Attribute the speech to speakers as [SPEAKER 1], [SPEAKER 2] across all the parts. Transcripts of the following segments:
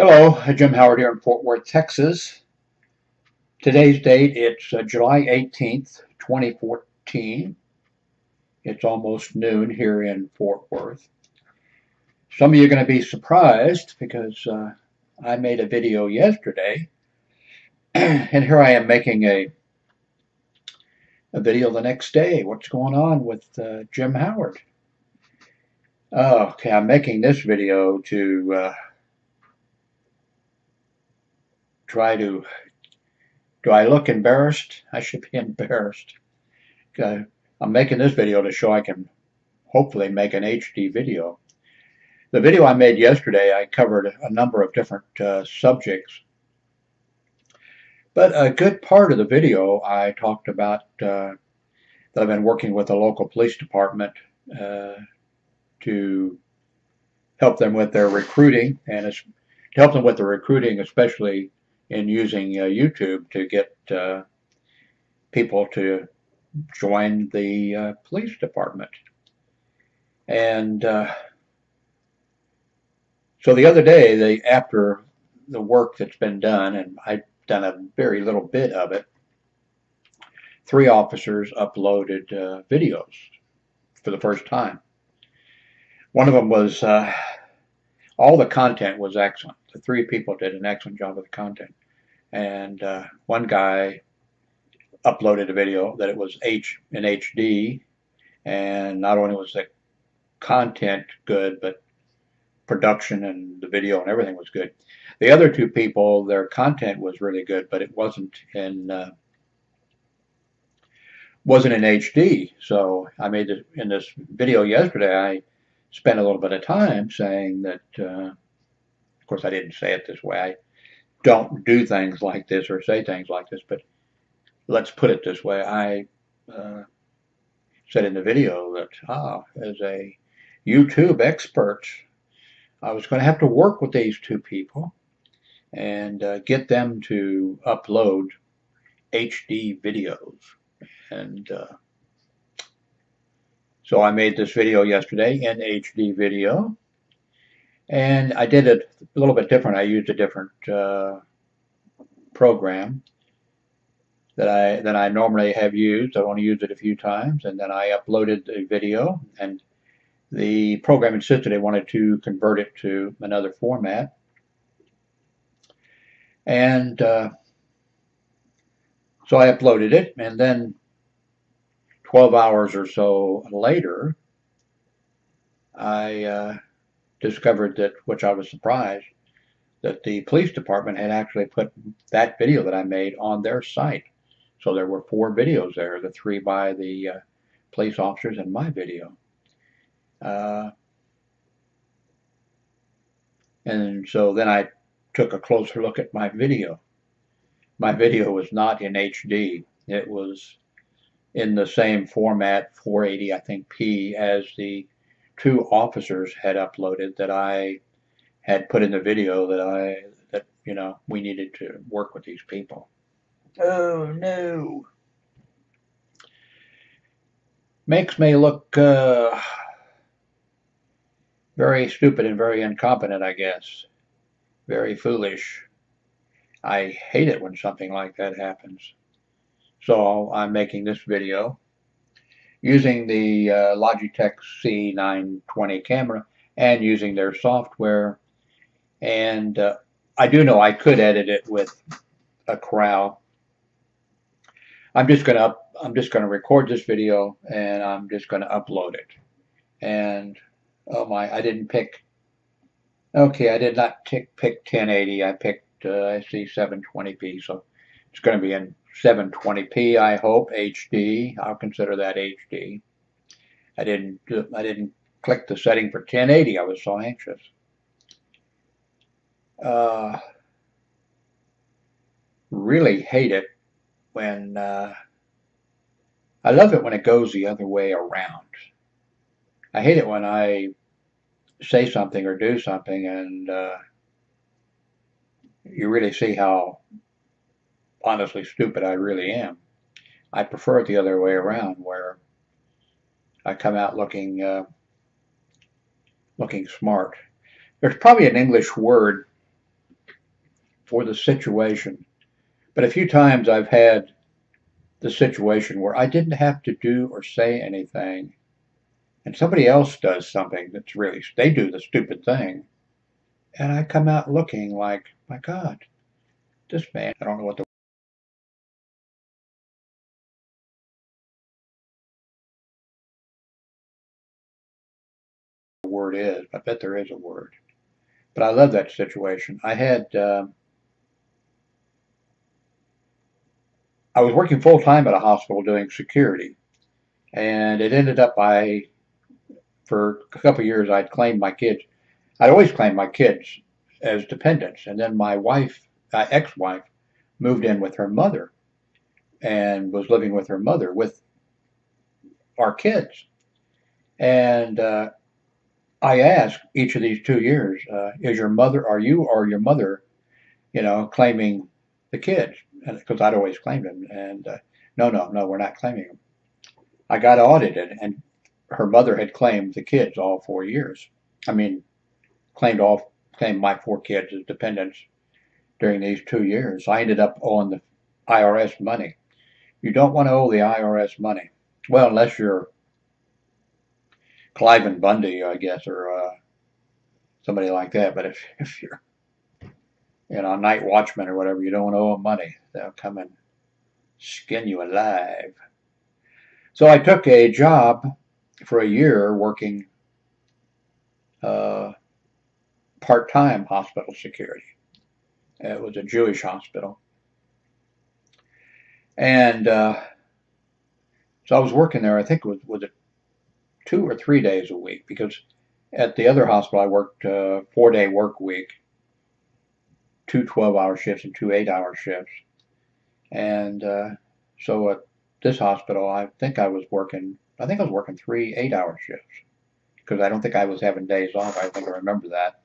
[SPEAKER 1] Hello, Jim Howard here in Fort Worth, Texas. Today's date, it's July 18th, 2014. It's almost noon here in Fort Worth. Some of you are going to be surprised because I made a video yesterday, and here I am making a video the next day. What's going on with Jim Howard? Okay, I'm making this video to try to. Do I look embarrassed? I should be embarrassed. I'm making this video to show I can hopefully make an HD video. The video I made yesterday, I covered a number of different subjects. But a good part of the video, I talked about that I've been working with the local police department to help them with their recruiting, and to help them with the recruiting, especially in using YouTube to get people to join the police department. And so the other day, after the work that's been done, and I've done a very little bit of it, 3 officers uploaded videos for the first time. One of them was, all the content was excellent. The 3 people did an excellent job of the content. And one guy uploaded a video that it was in HD, and not only was the content good, but production and the video and everything was good. The other 2 people, their content was really good, but it wasn't in HD. So I made this in this video yesterday. I spent a little bit of time saying that, of course, I didn't say it this way. I don't do things like this or say things like this, but let's put it this way. I said in the video that as a YouTube expert, I was going to have to work with these 2 people and get them to upload HD videos. And so I made this video yesterday in HD video, and I did it a little bit different. I used a different program that I normally have used. I've only used it a few times, and then I uploaded the video, and the program insisted they wanted to convert it to another format. And so I uploaded it, and then 12 hours or so later, I discovered that, which I was surprised, that the police department had actually put that video that I made on their site. So there were 4 videos there, the 3 by the police officers and my video. And so then I took a closer look at my video. My video was not in HD. It was in the same format, 480, I think, P, as the 2 officers had uploaded that I had put in the video that you know, we needed to work with these people. Oh no. Makes me look very stupid and very incompetent, I guess. Very foolish. I hate it when something like that happens. So I'm making this video using the Logitech C930e camera and using their software. And I do know I could edit it with a corral. I'm just gonna record this video, and I'm just gonna upload it. And oh my, I didn't pick. Okay, I did not pick 1080. I picked I see 720p, so it's going to be in 720p. I hope HD. I'll consider that HD. I didn't click the setting for 1080. I was so anxious. Really hate it when I love it when it goes the other way around. I hate it when I say something or do something and you really see how honestly stupid I really am. I prefer it the other way around, where I come out looking smart. There's probably an English word for the situation. But a few times I've had the situation where I didn't have to do or say anything, and somebody else does something that's really, they do the stupid thing, and I come out looking like, my God, this man, I don't know what the word is. I bet there is a word. But I love that situation. I was working full time at a hospital doing security, and it ended up for a couple of years, I'd claimed my kids. I'd always claimed my kids as dependents, and then my wife, ex-wife, moved in with her mother and was living with her mother with our kids. And I asked each of these 2 years, is your mother, are you or your mother, claiming the kids? Because I'd always claimed them. And no, we're not claiming them. I got audited, and her mother had claimed the kids all 4 years. I mean, claimed my 4 kids as dependents during these 2 years. I ended up owing the IRS money. You don't want to owe the IRS money. Well, unless you're Clive and Bundy, I guess, or somebody like that. But if you're, a night watchman or whatever, you don't want to owe them money. They'll come and skin you alive. So I took a job for a year working part-time hospital security. It was a Jewish hospital. And so I was working there, I think was it 2 or 3 days a week, because at the other hospital I worked a 4-day work week, 2 12-hour shifts and 2 8-hour shifts. And so at this hospital, I think I was working 3 8-hour shifts, because I don't think I was having days off. I think I remember that.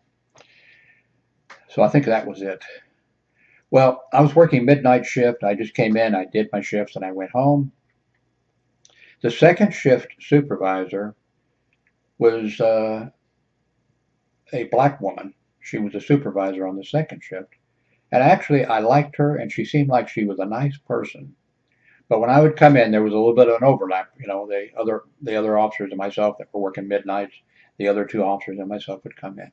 [SPEAKER 1] So I think that was it. Well, I was working midnight shift. I just came in, I did my shifts, and I went home. The second shift supervisor was a black woman. She was a supervisor on the second shift. And actually, I liked her, and she seemed like she was a nice person. But when I would come in, there was a little bit of an overlap. The other officers and myself that were working midnights, the other 2 officers and myself would come in.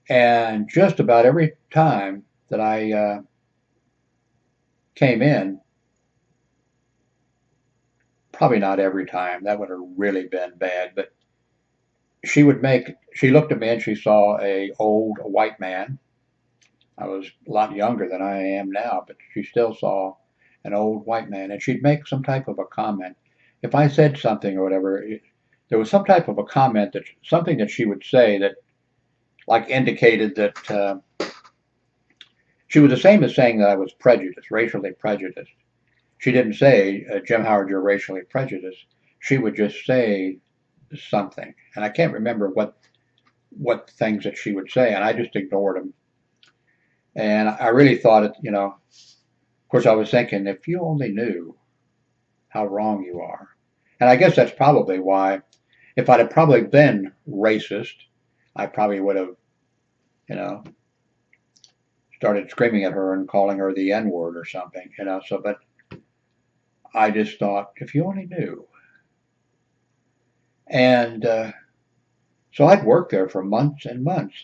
[SPEAKER 1] And just about every time that I came in, probably not every time, that would have really been bad, but she looked at me and she saw a old white man. I was a lot younger than I am now, but she still saw an old white man, and she'd make some type of a comment. If I said something or whatever, there was some type of a comment, something that she would say that like indicated that she was the same as saying that I was prejudiced, racially prejudiced. She didn't say, Jim Howard, you're racially prejudiced. She would just say something, and I can't remember what things that she would say, and I just ignored them. And I really thought it, of course, I was thinking, if you only knew how wrong you are. And I guess that's probably why, if I'd have probably been racist, I probably would have, started screaming at her and calling her the N-word or something, but I just thought, if you only knew. And so I'd worked there for months and months.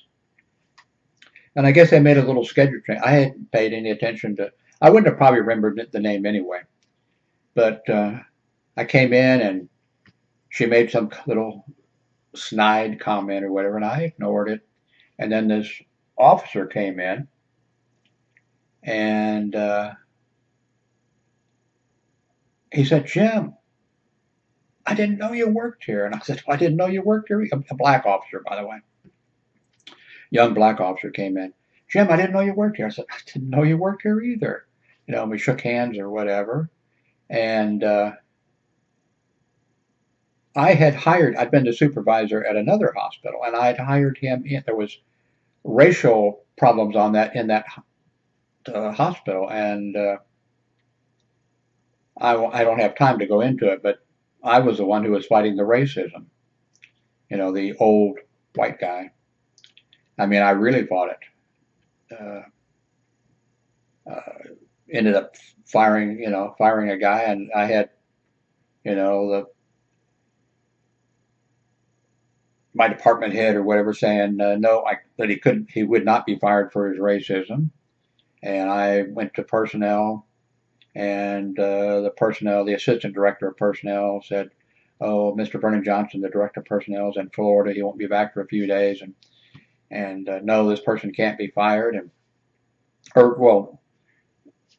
[SPEAKER 1] And I guess I made a little schedule change. I hadn't paid any attention to, I wouldn't have probably remembered the name anyway. But I came in and she made some little snide comment or whatever, and I ignored it. And then this officer came in, and he said, Jim, I didn't know you worked here. And I said, well, I didn't know you worked here. A black officer, by the way. Young black officer came in. Jim, I didn't know you worked here. I said, I didn't know you worked here either. We shook hands or whatever. And I'd been the supervisor at another hospital, and I'd hired him in. There was racial problems in that hospital, and I don't have time to go into it, but I was the one who was fighting the racism. The old white guy. I mean, I really fought it. ended up firing a guy, and I had, my department head or whatever saying no, that he would not be fired for his racism. And I went to personnel, and the assistant director of personnel said, "Oh, Mr. Vernon Johnson, the director of personnel, is in Florida. He won't be back for a few days, and no, this person can't be fired."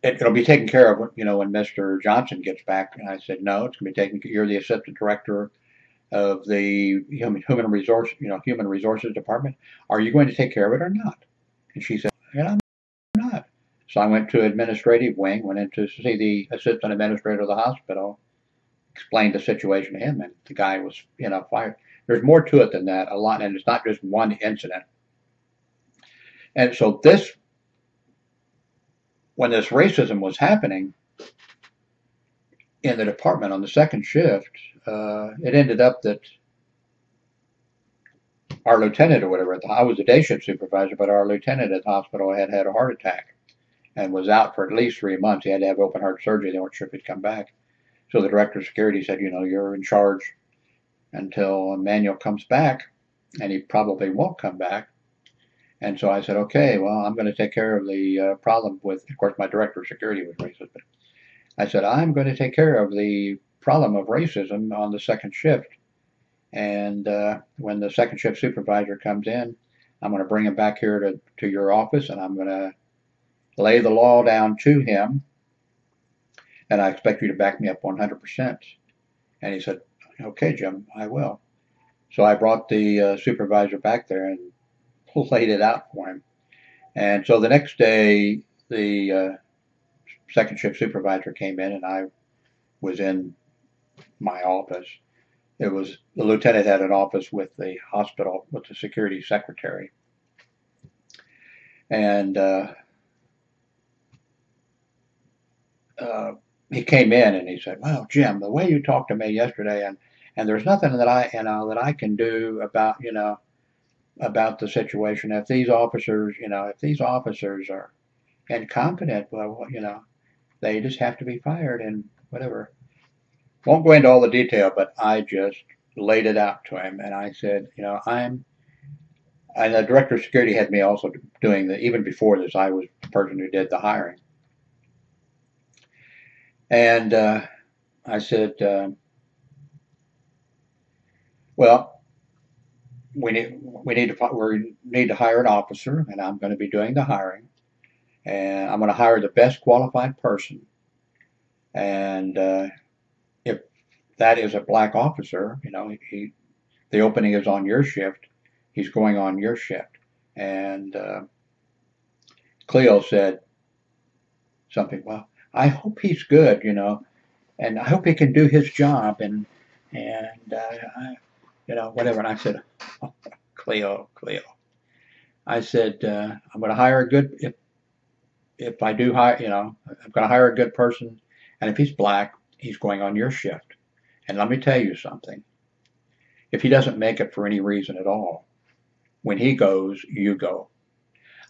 [SPEAKER 1] It'll be taken care of, when Mr. Johnson gets back. And I said, "No, it's going to be taken. You're the assistant director of the human resources department. Are you going to take care of it or not?" And she said, "Yeah, I'm not." So I went to administrative wing, went in to see the assistant administrator of the hospital, explained the situation to him, and the guy was, fired. There's more to it than that, a lot, and it's not just one incident. And so when this racism was happening in the department on the second shift, it ended up that our lieutenant or whatever, I was the day shift supervisor, but our lieutenant at the hospital had a heart attack and was out for at least 3 months. He had to have open heart surgery. They weren't sure if he'd come back. So the director of security said, "You're in charge until Emmanuel comes back, and he probably won't come back." And so I said, "Okay, well, I'm going to take care of the problem with," of course, my director of security was racist, but I said, "I'm going to take care of the problem of racism on the second shift. And when the second shift supervisor comes in, I'm going to bring him back here to your office, and I'm going to lay the law down to him. And I expect you to back me up 100%. And he said, "Okay, Jim, I will." So I brought the supervisor back there and laid it out for him. And so the next day, the second shift supervisor came in, and I was in my office. The lieutenant had an office with the hospital, with the security secretary. And he came in and he said, "Well, Jim, the way you talked to me yesterday, and there's nothing that I can do about the situation. If these officers are incompetent, well, they just have to be fired and whatever." Won't go into all the detail, but I just laid it out to him, and I said, and the director of security had me also doing even before this, I was the person who did the hiring. And I said, "Well, we need to hire an officer, and I'm going to be doing the hiring, and I'm going to hire the best qualified person. And if that is a black officer, the opening is on your shift. He's going on your shift." And Cleo said something, "Well, I hope he's good, and I hope he can do his job, and whatever." And I said, "Oh, Cleo." I said, "I'm going to hire a good, if I do hire, I'm going to hire a good person, and if he's black, he's going on your shift. And let me tell you something. If he doesn't make it for any reason at all, when he goes, you go.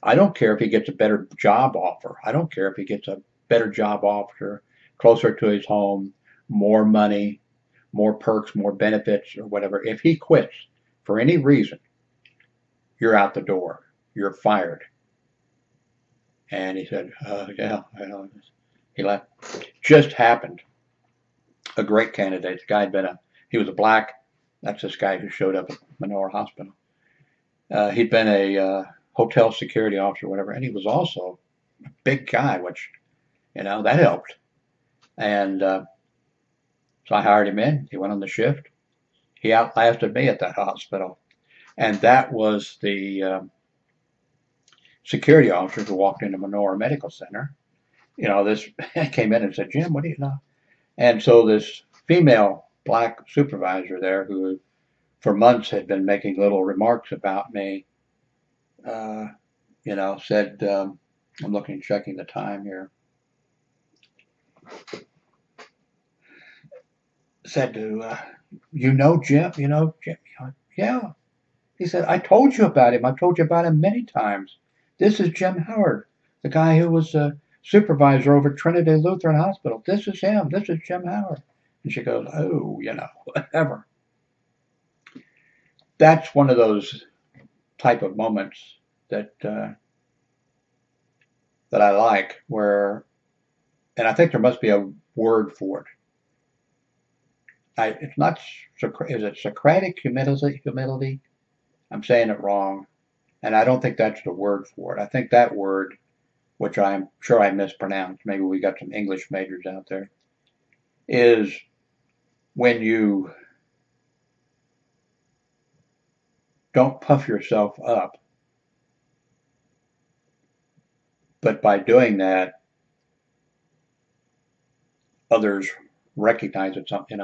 [SPEAKER 1] I don't care if he gets a better job offer. I don't care if he gets a better job offer closer to his home, more money, more perks, more benefits, or whatever. If he quits for any reason, you're out the door. You're fired." And he said, "Yeah." He left. Just happened. A great candidate. The guy he was a black. That's this guy who showed up at Menorah Hospital. He'd been a hotel security officer, whatever, and he was also a big guy, which, that helped. And so I hired him in. He went on the shift. He outlasted me at that hospital. And that was the security officer who walked into Menorah Medical Center. This came in and said, "Jim, what do you know?" And so this female black supervisor there, who for months had been making little remarks about me, said, I'm checking the time here, said to, Jim, Jim, "Yeah." He said, "I told you about him. I've told you about him many times. This is Jim Howard, the guy who was supervisor over at Trinity Lutheran Hospital. This is him. This is Jim Howard. And she goes, oh, whatever. That's one of those type of moments that that I like, where, and I think there must be a word for it. It's not, is it Socratic humility? I'm saying it wrong, and I don't think that's the word for it. I think that word, which I'm sure I mispronounced, maybe we got some English majors out there, is when you don't puff yourself up, but by doing that, others recognize it's something,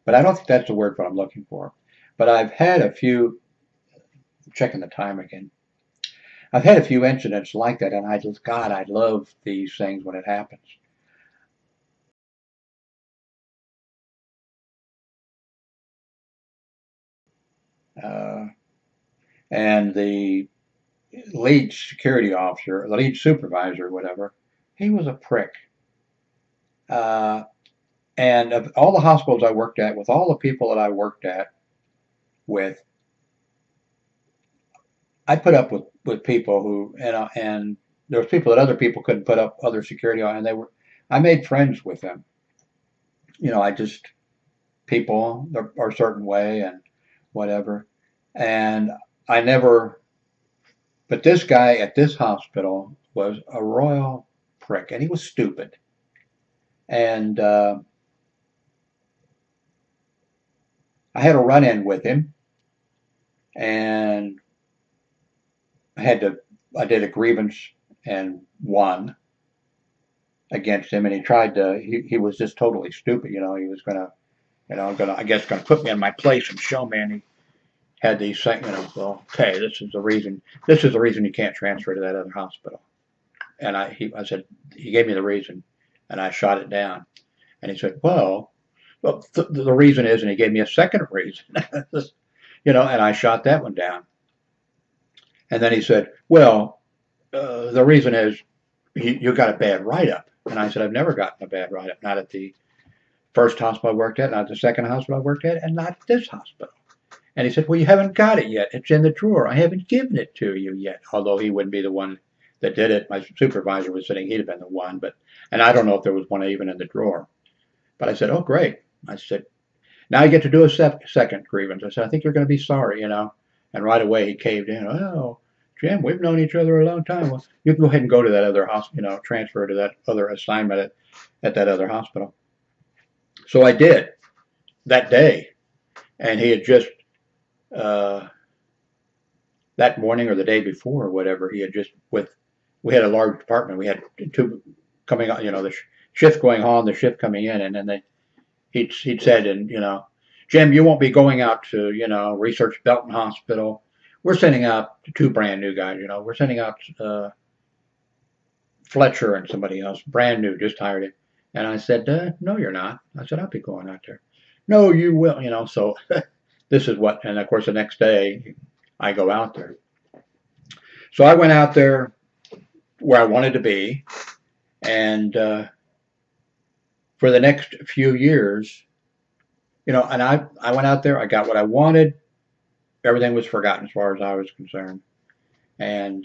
[SPEAKER 1] but I don't think that's the word what I'm looking for. But I've had a few, checking the time again, I've had a few incidents like that, and God, I love these things when it happens. And the lead security officer, the lead supervisor, whatever, he was a prick. And of all the hospitals I worked at, with all the people that I worked at with, I put up with people who, and there was people that other people couldn't put up, other security on, and I made friends with them. People are a certain way and whatever. And I never, but this guy at this hospital was a royal prick, and he was stupid. And I had a run-in with him, and I did a grievance and won against him, and he was just totally stupid. He was gonna put me in my place and show me, and he had these things, well, okay, this is the reason you can't transfer to that other hospital. And I said, he gave me the reason, and I shot it down. And he said, well, the reason is, and he gave me a second reason, and I shot that one down. And then he said, well, the reason is you got a bad write-up. And I said, I've never gotten a bad write-up, not at the first hospital I worked at, not the second hospital I worked at, and not this hospital. And he said, well, you haven't got it yet. It's in the drawer. I haven't given it to you yet. Although he wouldn't be the one that did it. My supervisor was sitting, he'd have been the one. And I don't know if there was one even in the drawer. But I said, oh, great. I said, now I get to do a second grievance. I said, I think you're going to be sorry, And right away he caved in. Oh, Jim, we've known each other a long time. Well, you can go ahead and go to that other hospital, transfer to that other assignment at that other hospital. So I did that day. And he had just, that morning or the day before or whatever, he had just, we had a large department. We had two coming on, the shift going on, the shift coming in. And then he'd said, and, Jim, you won't be going out to, research Belton Hospital. We're sending out two brand new guys, we're sending out Fletcher and somebody else, brand new, just hired it. And I said, no, you're not. I said, I'll be going out there. No, you will, so this is what, and of course the next day I go out there. So I went out there where I wanted to be, and for the next few years, and I went out there, I got what I wanted, everything was forgotten as far as I was concerned. And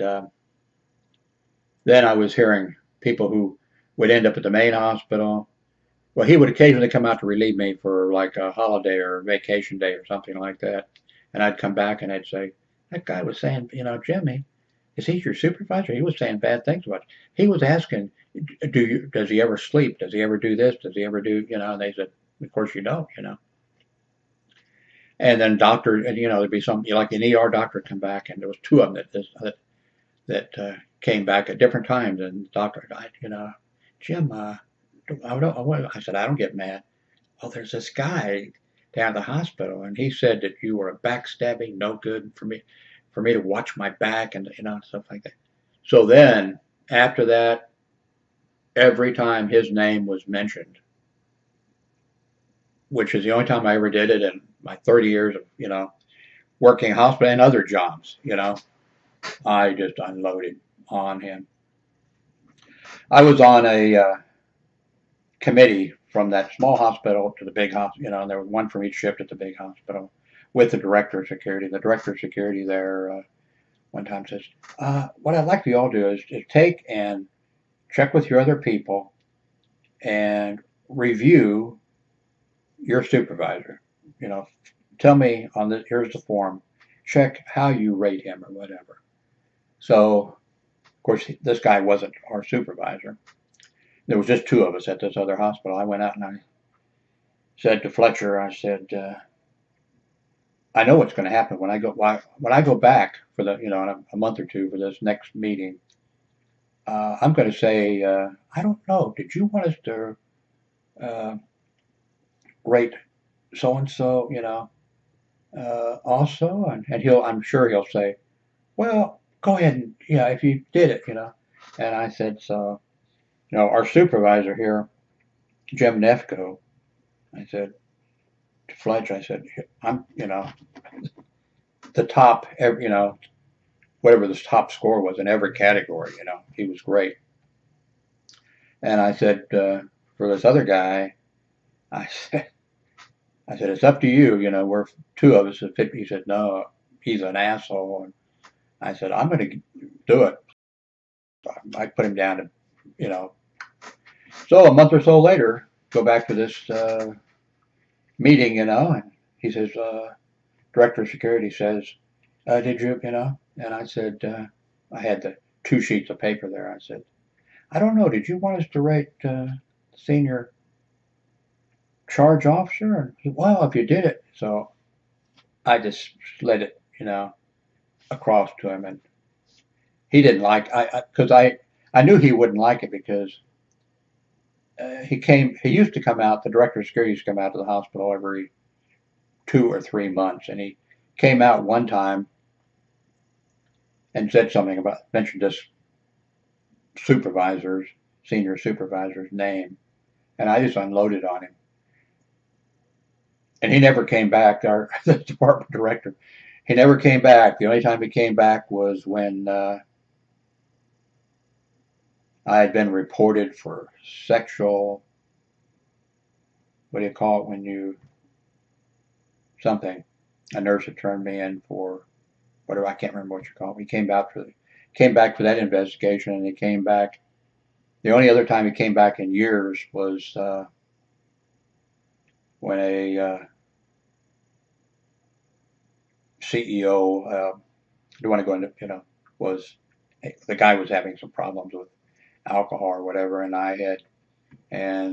[SPEAKER 1] then I was hearing people who would end up at the main hospital. Well, he would occasionally come out to relieve me for like a holiday or vacation day or something like that. And I'd come back and I'd say, that guy was saying, Jimmy, is he your supervisor? He was saying bad things about you. He was asking, does he ever sleep? Does he ever do this? Does he ever do, and they said, of course you don't, And then there'd be some, like an ER doctor come back, and there was two of them that came back at different times, and the doctor died, Jim, I said, I don't get mad. Well, there's this guy down at the hospital, and he said that you were a backstabbing, no good for me to watch my back and, stuff like that. So then, after that, every time his name was mentioned, which is the only time I ever did it in my 30 years of, working hospital and other jobs, I just unloaded on him. I was on a committee from that small hospital to the big hospital, you know, and there was one from each shift at the big hospital with the director of security. The director of security there one time says, what I'd like for you all to do is take and check with your other people and review your supervisor. You know, tell me on this, here's the form, check how you rate him or whatever. So, of course, this guy wasn't our supervisor. There was just two of us at this other hospital. I went out and I said to Fletcher, I said, I know what's going to happen when I go back for the, you know, in a month or two for this next meeting. I'm going to say, I don't know. Did you want us to rate so and so, you know, also? And I'm sure he'll say, well, go ahead and, yeah, if you did it, you know. And I said, so, you know, our supervisor here, Jim Nefco, I said to Fletch, I said, I'm, you know, the top, you know, whatever the top score was in every category, you know, he was great. And I said, for this other guy, I said, it's up to you, you know, we're two of us. He said, no, he's an asshole. And I said, I'm going to do it. I put him down to, you know. So a month or so later, go back to this meeting, you know, and he says, director of security says, did you, you know? And I said, I had the 2 sheets of paper there. I said, I don't know, did you want us to rate senior charge officer? And he said, well, if you did it. So I just slid it, you know, across to him, and he didn't like, because I knew he wouldn't like it because he used to come out, the director of security used to come out to the hospital every 2 or 3 months, and he came out one time and said something about, mentioned this senior supervisor's name, and I just unloaded on him. And he never came back, our the department director. He never came back. The only time he came back was when I had been reported for sexual, what do you call it when you, something. A nurse had turned me in for whatever, I can't remember what you call it. He came back for that investigation, and he came back. The only other time he came back in years was when a CEO, don't want to go into, you know, was, the guy was having some problems with alcohol or whatever, and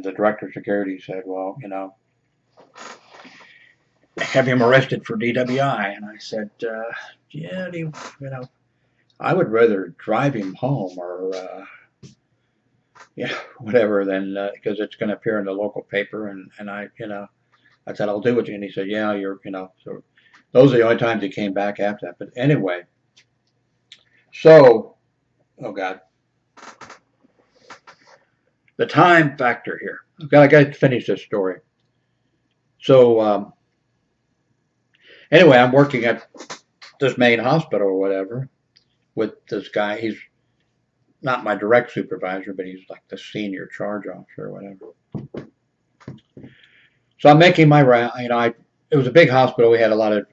[SPEAKER 1] the director of security said, well, you know, have him arrested for DWI. And I said, yeah, you know, I would rather drive him home or, yeah, whatever, than, because it's going to appear in the local paper. And I, you know, I said, I'll do it. And he said, yeah, you're, you know, so those are the only times he came back after that. But anyway, so, oh God, the time factor here. I got to finish this story. So, anyway, I'm working at this main hospital or whatever with this guy. He's not my direct supervisor, but he's like the senior charge officer or whatever. So I'm making my round. You know, it was a big hospital. We had a lot of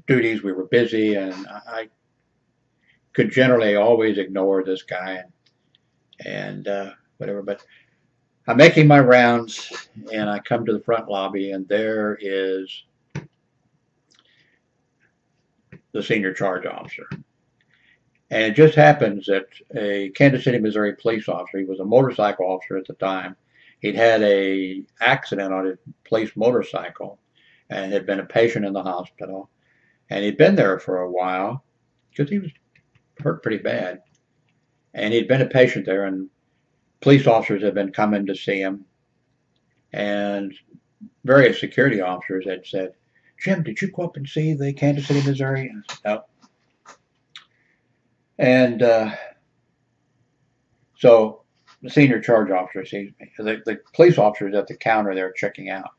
[SPEAKER 1] duties. We were busy, and I could generally always ignore this guy and whatever. But I'm making my rounds, and I come to the front lobby, and there is the senior charge officer. And it just happens that a Kansas City, Missouri police officer, he was a motorcycle officer at the time. He'd had an accident on his police motorcycle and had been a patient in the hospital. And he'd been there for a while because he was hurt pretty bad. And he'd been a patient there, and police officers had been coming to see him. And various security officers had said, Jim, did you go up and see the Kansas City, Missouri? And I said, no. And so the senior charge officer sees me. The police officer is at the counter there checking out.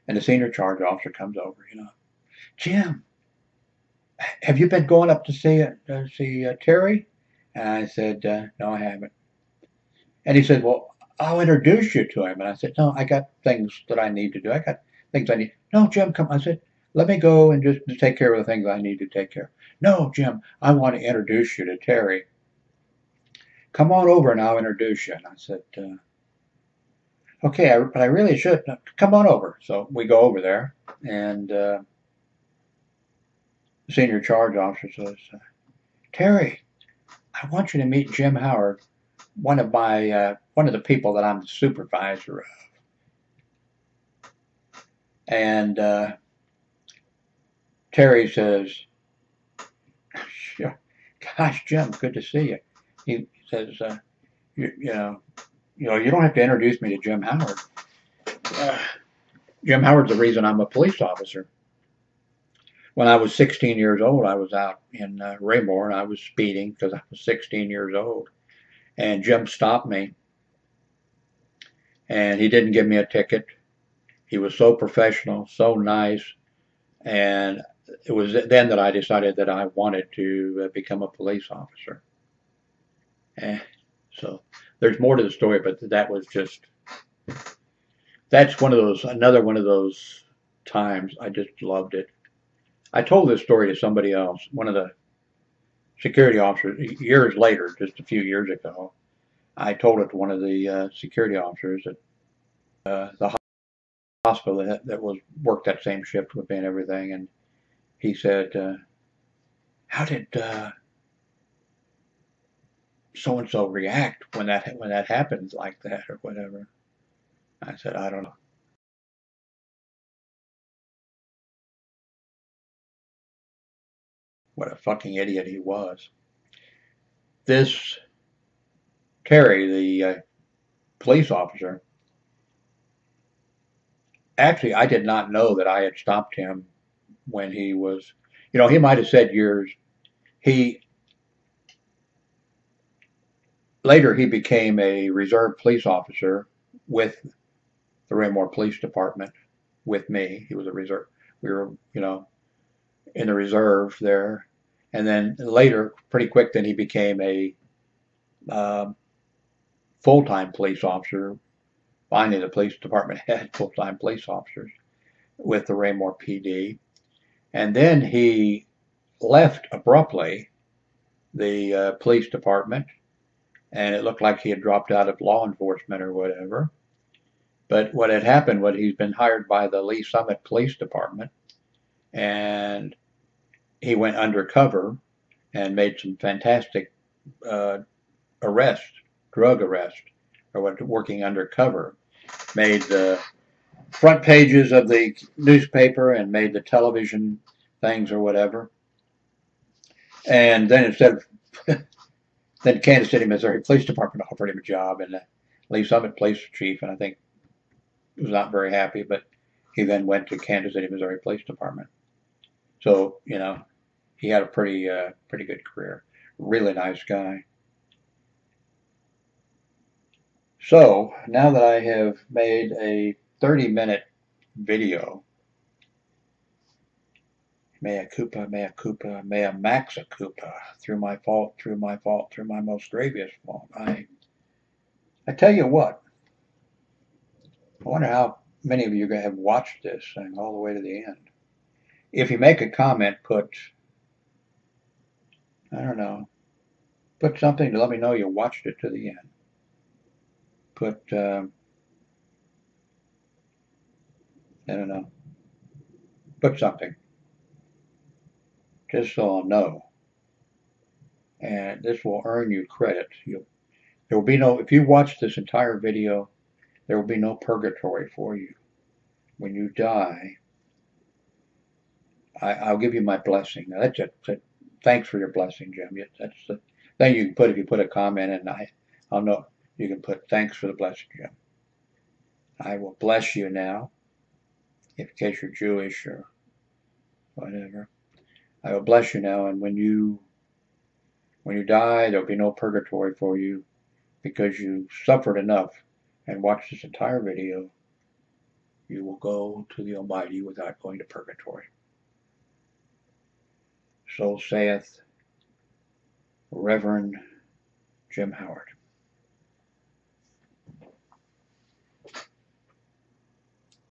[SPEAKER 1] And the senior charge officer comes over, you know, Jim, have you been going up to see Terry? And I said, no, I haven't. And he said, well, I'll introduce you to him. And I said, no, I got things that I need to do. I got things I need. No, Jim, come. I said, let me go and just take care of the things I need to take care of. No, Jim, I want to introduce you to Terry. Come on over and I'll introduce you. And I said, okay, but I really should. Come on over. So we go over there, and the senior charge officer says, Terry, I want you to meet Jim Howard, one of the people that I'm the supervisor of. And Terry says, gosh, Jim, good to see you. He says, you know, you don't have to introduce me to Jim Howard. Jim Howard's the reason I'm a police officer. When I was 16 years old, I was out in Raymore, and I was speeding because I was 16 years old. And Jim stopped me, and he didn't give me a ticket. He was so professional, so nice, and it was then that I decided that I wanted to become a police officer. And so there's more to the story, but that's another one of those times I just loved it. I told this story to somebody else, one of the security officers, years later, just a few years ago. I told it to one of the security officers at the hospital that worked that same shift with me and everything, and he said, "How did so and so react when that happens like that or whatever?" I said, "I don't know." What a fucking idiot he was. This Terry, the police officer, actually, I did not know that I had stopped him when he was, he might have said years. Later he became a reserve police officer with the Raymore Police Department with me. He was a reserve. We were, in the reserve there. And then later, pretty quick, then he became a full-time police officer. Finally, the police department had full-time police officers with the Raymore PD. And then he left abruptly the police department, and it looked like he had dropped out of law enforcement or whatever. But what had happened was he's been hired by the Lee Summit Police Department, and he went undercover and made some fantastic drug arrest, or working undercover. Made the front pages of the newspaper and made the television things or whatever. And then then Kansas City, Missouri Police Department offered him a job, and the Lee Summit Police Chief, and I think was not very happy, but he then went to Kansas City, Missouri Police Department. So, he had a pretty good career. Really nice guy. So, now that I have made a 30-minute video, mea culpa, mea culpa, mea maxa culpa, through my fault, through my most grievous fault. I tell you what, I wonder how many of you have watched this thing all the way to the end. If you make a comment, I don't know, put something to let me know you watched it to the end. Put, I don't know, put something, just so I'll know. And this will earn you credit. There will be if you watch this entire video, there will be no purgatory for you. When you die, I'll give you my blessing. Now, that's it. Thanks for your blessing, Jim. That's the thing you can put if you put a comment, and I'll know. You can put thanks for the blessing, Jim. I will bless you now, in case you're Jewish or whatever. I will bless you now, and when you die, there'll be no purgatory for you, because you suffered enough and watched this entire video. You will go to the Almighty without going to purgatory. So saith Reverend Jim Howard.